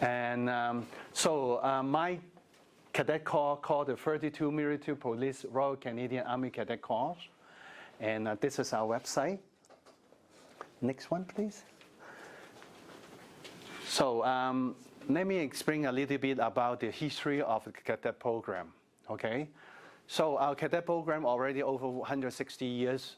And my cadet corps called the 32 Military Police Royal Canadian Army Cadet Corps. And this is our website. Next one, please. So let me explain a little bit about the history of the cadet program. Okay, so our cadet program already over 160 years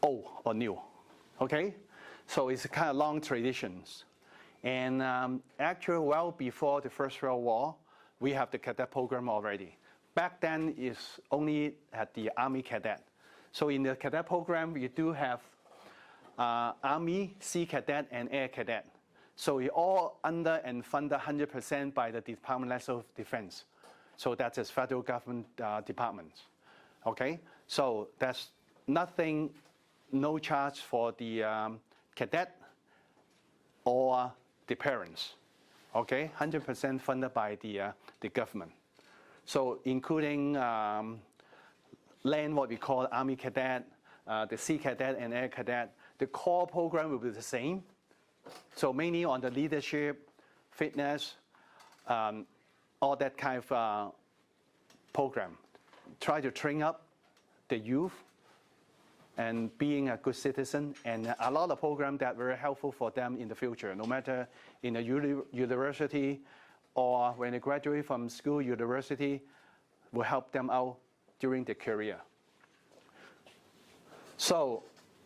old or new. Okay, so it's kind of long traditions. And actually, well before the First World War, we have the cadet program already. Back then, it's only at the Army Cadet. So in the cadet program, we do have Army, Sea Cadet, and Air Cadet. So we all under and funded 100% by the Department of National Defense. So that is federal government departments. Okay, so there's nothing, no charge for the cadet or the parents. Okay, 100% funded by the government. So including land, what we call Army Cadet, the Sea Cadet and Air Cadet. The core program will be the same. So mainly on the leadership, fitness, all that kind of program. Try to train up the youth and being a good citizen, and a lot of programs that are very helpful for them in the future, no matter in a university or when they graduate from school, university, will help them out during their career. So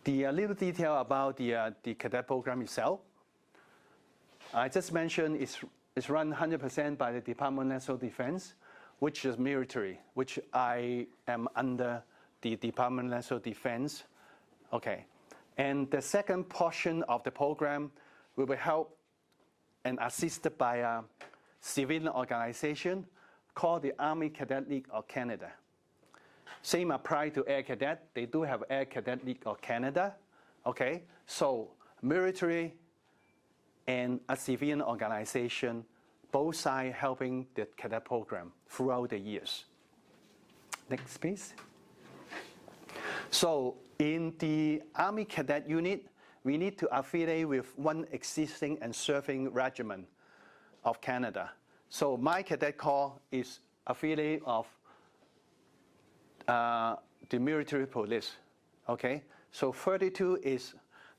the little detail about the cadet program itself. I just mentioned it's run 100% by the Department of National Defense, which is military, which I am under the Department of National Defense. Okay. And the second portion of the program will be helped and assisted by a civilian organization called the Army Cadet League of Canada. Same apply to Air Cadet. They do have Air Cadet League of Canada. Okay. So military and a civilian organization, both sides helping the cadet program throughout the years. Next, please. So in the Army Cadet Unit, we need to affiliate with one existing and serving regiment of Canada. So my cadet corps is affiliate of the military police. Okay, so 32 is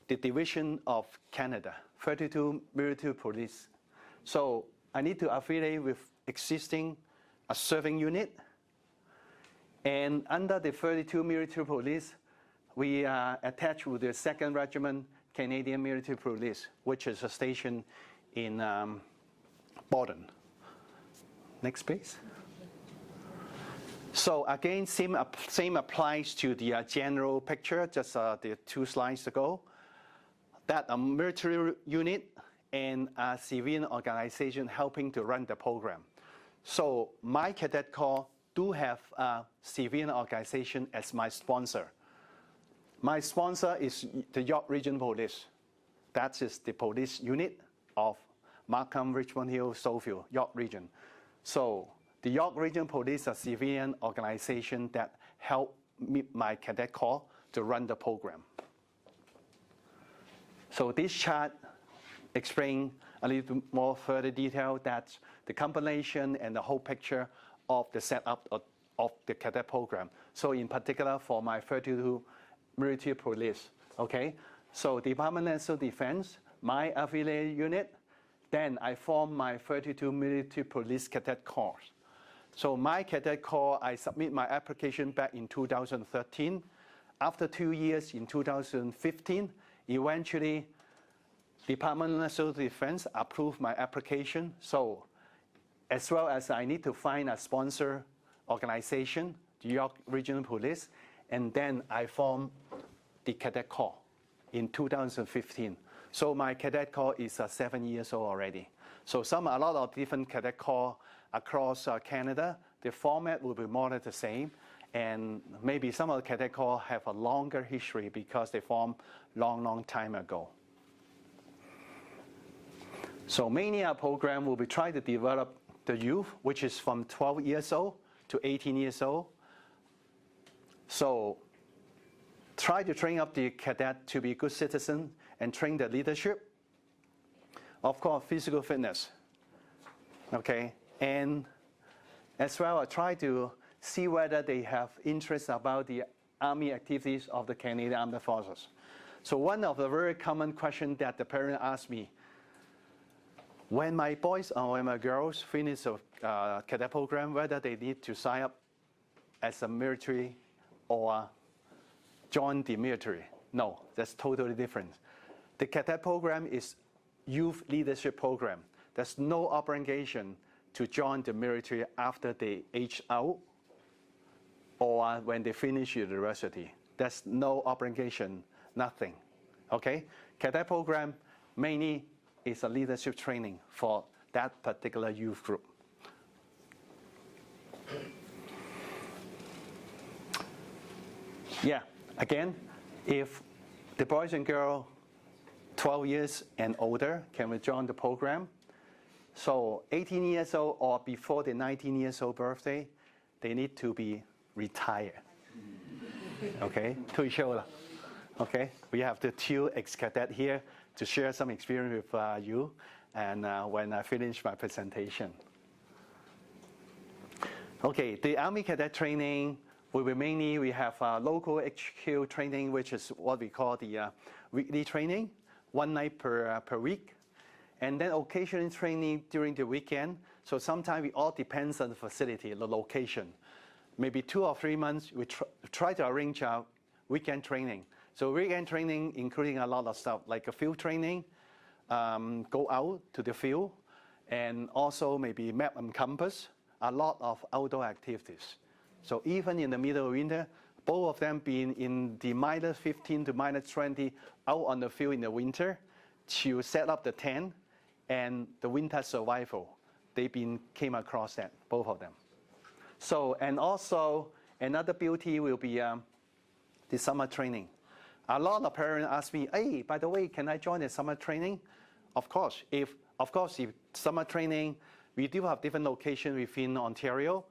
the division of Canada, 32 military police. So I need to affiliate with existing a serving unit. And under the 32 military police, we are attached with the 2nd Regiment Canadian Military Police, which is a station in Borden. Next, please. So again, same applies to the general picture, just the 2 slides ago. That a military unit and a civilian organization helping to run the program. So my cadet corps do have a civilian organization as my sponsor. My sponsor is the York Region Police. That is the police unit of Markham, Richmond Hill, Stouffville, York Region. So the York Region Police is a civilian organization that help my cadet corps to run the program. So this chart explains a little bit more further detail that the combination and the whole picture of the setup of the cadet program. So in particular for my 32 military police, okay? So Department of National Defense, my affiliate unit, then I form my 32 military police cadet corps. So my cadet corps, I submit my application back in 2013. After 2 years in 2015, eventually Department of National Defense approved my application. So as well as I need to find a sponsor organization, the York Regional Police, and then I form the cadet corps in 2015. So my cadet corps is 7 years old already. So a lot of different cadet corps across Canada. The format will be more or less the same, and maybe some of the cadet corps have a longer history because they formed long time ago. So mainly our program will be trying to develop the youth, which is from 12 years old to 18 years old. So try to train up the cadet to be good citizens and train their leadership. of course, physical fitness. Okay, and as well, I try to see whether they have interest about the Army activities of the Canadian Armed Forces. So one of the very common questions that the parent asks me, when my boys or when my girls finish a cadet program, whether they need to sign up as a military or join the military. No, that's totally different. The cadet program is youth leadership program. There's no obligation to join the military after they age out or when they finish university. There's no obligation, nothing. Okay? Cadet program mainly is a leadership training for that particular youth group. Yeah, again, if the boys and girls 12 years and older can join the program, so 18 years old or before the 19 years old birthday, they need to be retired. Okay, 退休了. Okay, we have the 2 ex-cadet here to share some experience with you, and when I finish my presentation. Okay, the Army Cadet training will be mainly, we have local HQ training, which is what we call the weekly training, 1 night per week. And then occasional training during the weekend. So sometimes it all depends on the facility, the location. Maybe 2 or 3 months, we try to arrange our weekend training. So weekend training, including a lot of stuff, like a field training, go out to the field, and also maybe map and compass, a lot of outdoor activities. So even in the middle of winter, both of them being in the minus 15 to minus 20 out on the field in the winter to set up the tent and the winter survival. They came across that, both of them. So, and also another beauty will be the summer training. A lot of parents ask me, hey, by the way, can I join the summer training? Of course, if summer training, we do have different locations within Ontario.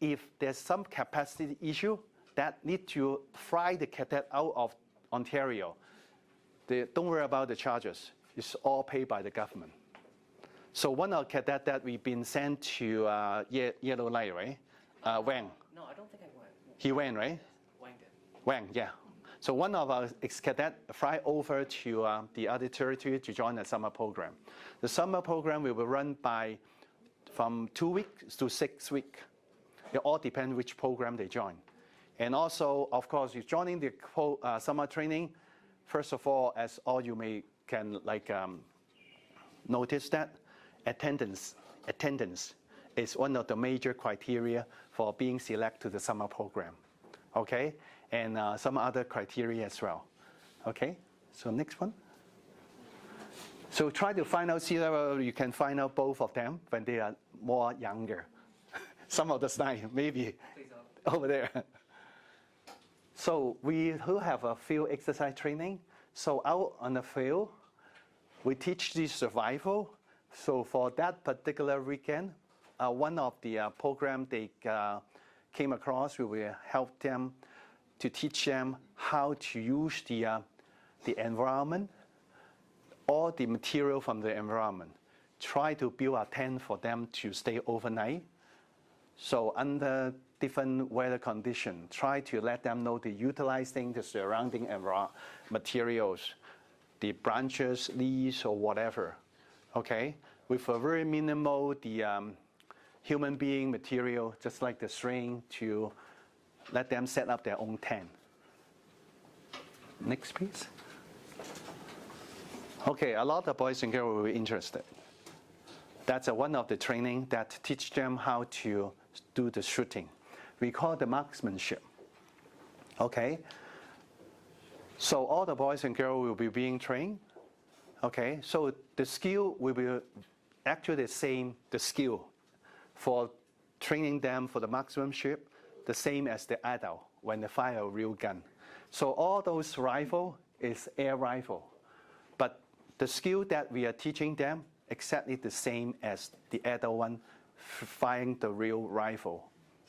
If there's some capacity issue that need to fly the cadet out of Ontario, don't worry about the charges. It's all paid by the government. So one of the cadets that we've been sent to Yellow Light, right? Wang. No, I don't think I went. He went, right? Wang did. Wang, yeah. So one of our ex-cadets fly over to the other territory to join the summer program. The summer program will be run from 2 weeks to 6 weeks. It all depends which program they join. And also, of course, if joining the summer training, first of all, as all you can notice that attendance is one of the major criteria for being selected to the summer program. Okay, and some other criteria as well. Okay, so next one. So try to find out, see whether you can find out both of them when they are more younger. Some of the slide, maybe over there. So we do have a field exercise training. So out on the field, we teach the survival. So for that particular weekend, one of the program they came across, we will help them to teach them how to use the environment, all the material from the environment. Try to build a tent for them to stay overnight. So under different weather conditions, try to let them know to utilizing the surrounding materials, the branches, leaves, or whatever. Okay, with a very minimal human being material, just like the string, to let them set up their own tent. Next, please. Okay, a lot of boys and girls will be interested. That's one of the training that teach them how to do the shooting. We call the marksmanship. Okay, so all the boys and girls will be being trained. Okay, so the skill will be actually the same, the skill for training them for the marksmanship, the same as the adult when they fire a real gun. So all those rifle is air rifle, but the skill that we are teaching them exactly the same as the adult one firing the real rifle.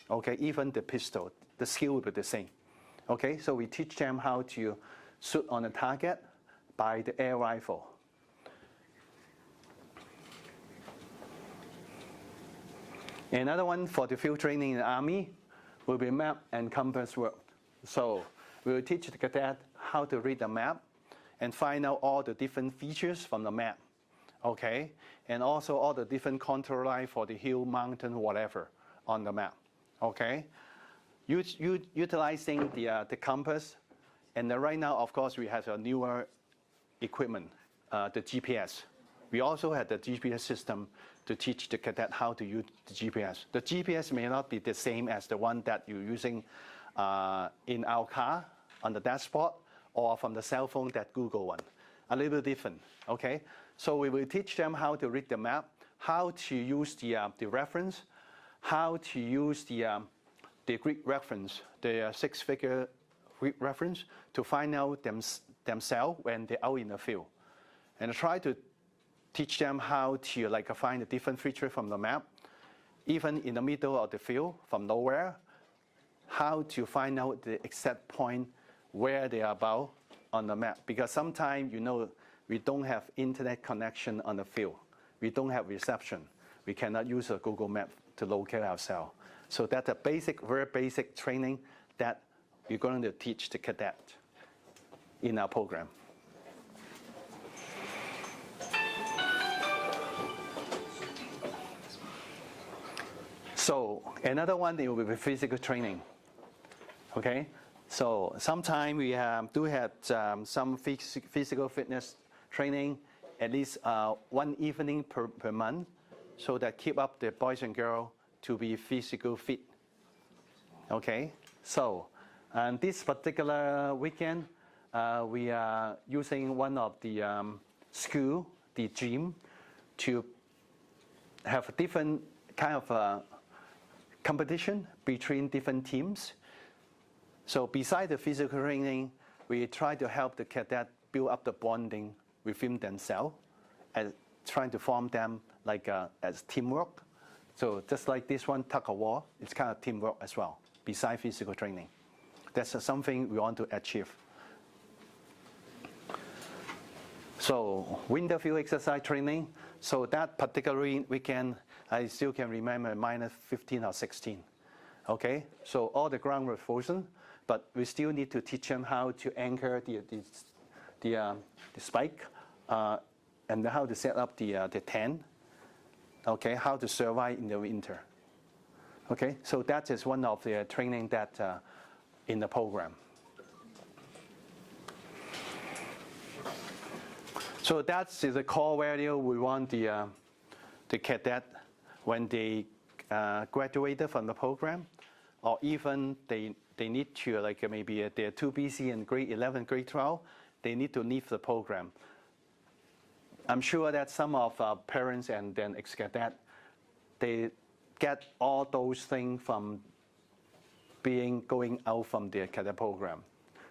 Okay, even the pistol, the skill will be the same. Okay, so we teach them how to shoot on a target by the air rifle. Another one for the field training in the Army will be map and compass work. So we will teach the cadet how to read the map and find out all the different features from the map, okay? And also all the different contour line for the hill, mountain, whatever on the map, okay? Utilizing the compass, and then right now, of course, we have a newer equipment, the GPS. We also have the GPS system to teach the cadet how to use the GPS. The GPS may not be the same as the one that you're using in our car on the dashboard or from the cell phone, that Google one. A little different, okay? So we will teach them how to read the map, how to use the reference, how to use the Greek reference, the six-figure Greek reference, to find out themselves when they're out in the field. And try to teach them how to find a different feature from the map, even in the middle of the field, from nowhere, how to find out the exact point where they are about on the map. Because sometimes, we don't have internet connection on the field. We don't have reception. We cannot use a Google map to locate ourselves. So that's a very basic training that we're going to teach the cadet in our program. So another one, it will be physical training, okay? So sometimes we do have some physical fitness training, at least one evening per month, so that keep up the boys and girls to be physical fit, okay? So this particular weekend, we are using one of the school, the gym, to have a different kind of competition between different teams. So beside the physical training, we try to help the cadet build up the bonding within themselves and trying to form them as teamwork. So just like this one, tug of war, it's kind of teamwork as well, beside physical training. That's something we want to achieve. So winter field exercise training. So that particular weekend, I still can remember -15 or 16. Okay, so all the ground was frozen, but we still need to teach them how to anchor the spike and how to set up the tent. Okay, how to survive in the winter. Okay, so that is one of the training that in the program. So that's the core value we want the cadet when they graduated from the program, or even they need to, maybe they're too busy in grade 11, grade 12, they need to leave the program. I'm sure that some of our parents and then ex-cadet, they get all those things from going out from the cadet program.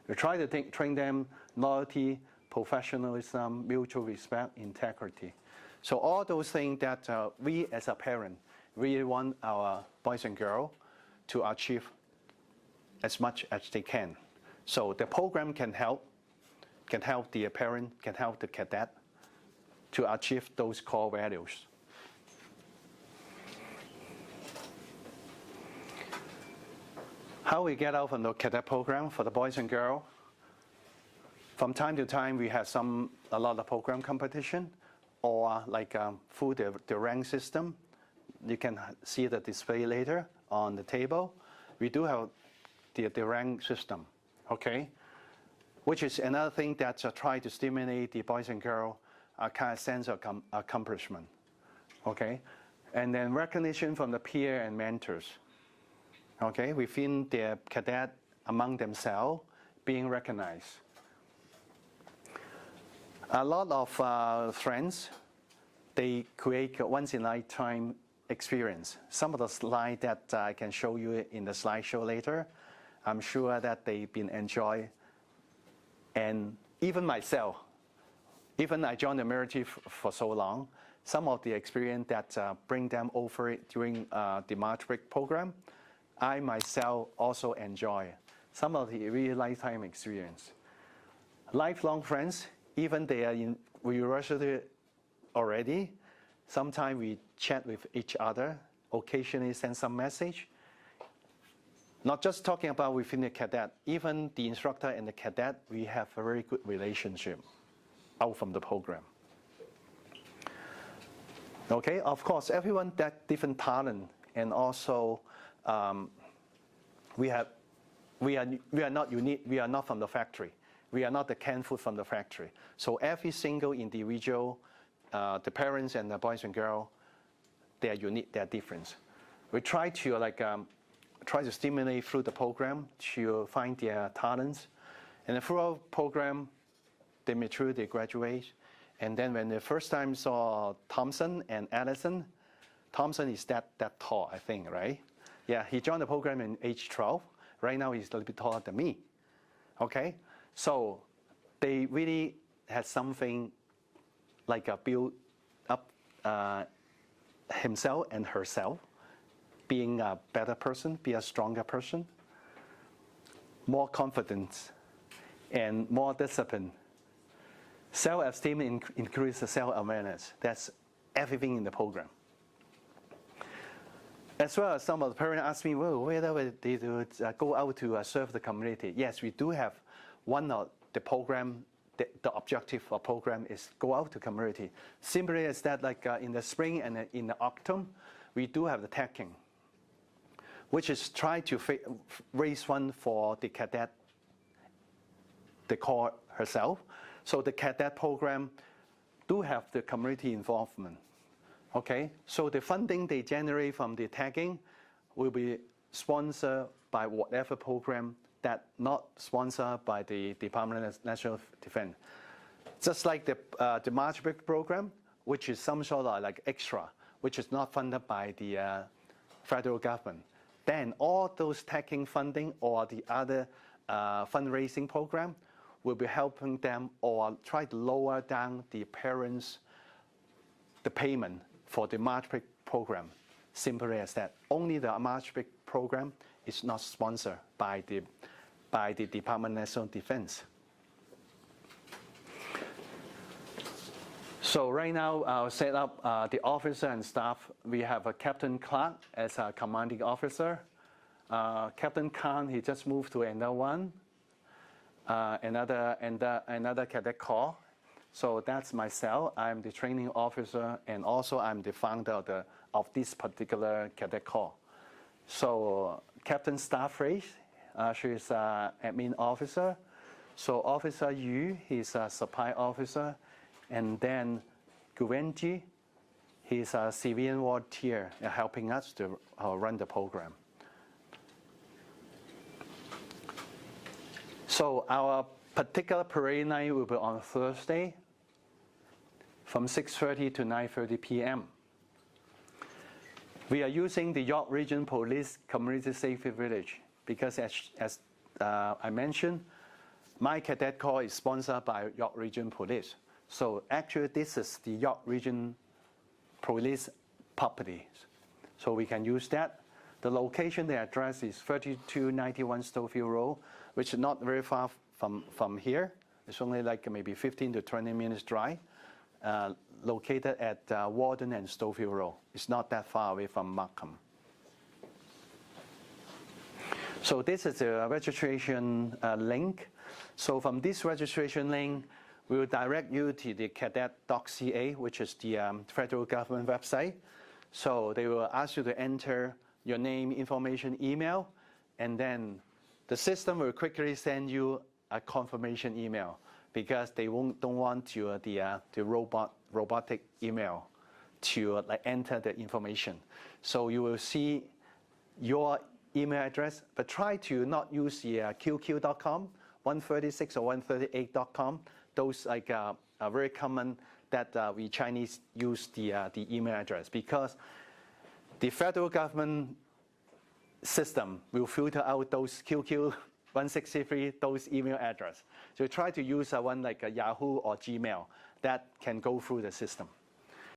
We try to train them loyalty, professionalism, mutual respect, integrity. So all those things that we as a parent really want our boys and girls to achieve as much as they can. So the program can help the parent, can help the cadet to achieve those core values. How we get out from the cadet program for the boys and girls? From time to time, we have a lot of program competition, or through the rank system. You can see the display later on the table. We do have the rank system, okay? Which is another thing that try to stimulate the boys and girls a kind of sense of accomplishment, okay? And then recognition from the peer and mentors, okay? Within the cadet, among themselves, being recognized. A lot of friends, they create a once-in-a-lifetime experience. Some of the slides that I can show you in the slideshow later, I'm sure that they've been enjoyed. And even myself, even I joined the military for so long, some of the experience that bring them over during the matric program, I myself also enjoy. Some of the real lifetime experience. Lifelong friends, even they are in university already, sometimes we chat with each other occasionally send some message. Not just talking about within the cadet, even the instructor and the cadet, we have a very good relationship out from the program. Okay, of course, everyone that different talent, and also we are not unique. We are not from the factory. We are not the canned food from the factory. So every single individual, the parents and the boys and girls, they are unique. They are different. We try to try to stimulate through the program to find their talents, and throughout the program, they mature, they graduate, and then when the first time saw Thompson and Allison, Thompson is that tall, I think, right? Yeah, he joined the program in age 12. Right now, he's a little bit taller than me. Okay, so they really had something like a build up himself and herself, being a better person, be a stronger person, more confidence, and more discipline. Self-esteem increases self-awareness. That's everything in the program. As well as some of the parents ask me, well, whether they go out to serve the community. Yes, we do have one of the program, the objective of program is go out to community. Simply as that, like in the spring and in the autumn, we do have the tagging, which is try to raise fund for the cadet, the corps herself. So the cadet program do have the community involvement. Okay, so the funding they generate from the tagging will be sponsored by whatever program that not sponsored by the Department of National Defense. Just like the March Break program, which is some sort of like extra, which is not funded by the federal government. Then all those tagging funding or the other fundraising program will be helping them or try to lower down the parents' the payment for the March Break program. Simply as that. Only the March Break program is not sponsored by the Department of National Defense. So right now, I'll set up the officer and staff. We have a Captain Clark as our commanding officer. Captain Khan, he just moved to another one, another cadet corps. So that's myself. I'm the training officer, and also I'm the founder of this particular cadet corps. So Captain Starface, she's an admin officer. So Officer Yu, he's a supply officer. And then Guwenji, he's a civilian volunteer helping us to run the program. So our particular parade night will be on Thursday from 6:30 to 9:30 p.m. We are using the York Region Police Community Safety Village because as I mentioned, my cadet corps is sponsored by York Region Police. So actually this is the York Region Police property. So we can use that. The location, the address is 3291 Stouffville Road, which is not very far from here. It's only like maybe 15 to 20 minutes drive. Located at Warden and Stouffville Road. It's not that far away from Markham. So this is a registration link. So from this registration link, we will direct you to the cadet.ca, which is the federal government website. So they will ask you to enter your name, information, email, and then the system will quickly send you a confirmation email because they don't want the robotic email to enter the information. So you will see your email address, but try to not use the qq.com, 136 or 138.com. Those are very common that we Chinese use the email address because the federal government system will filter out those QQ 163, those email address. So try to use one like a Yahoo or Gmail that can go through the system.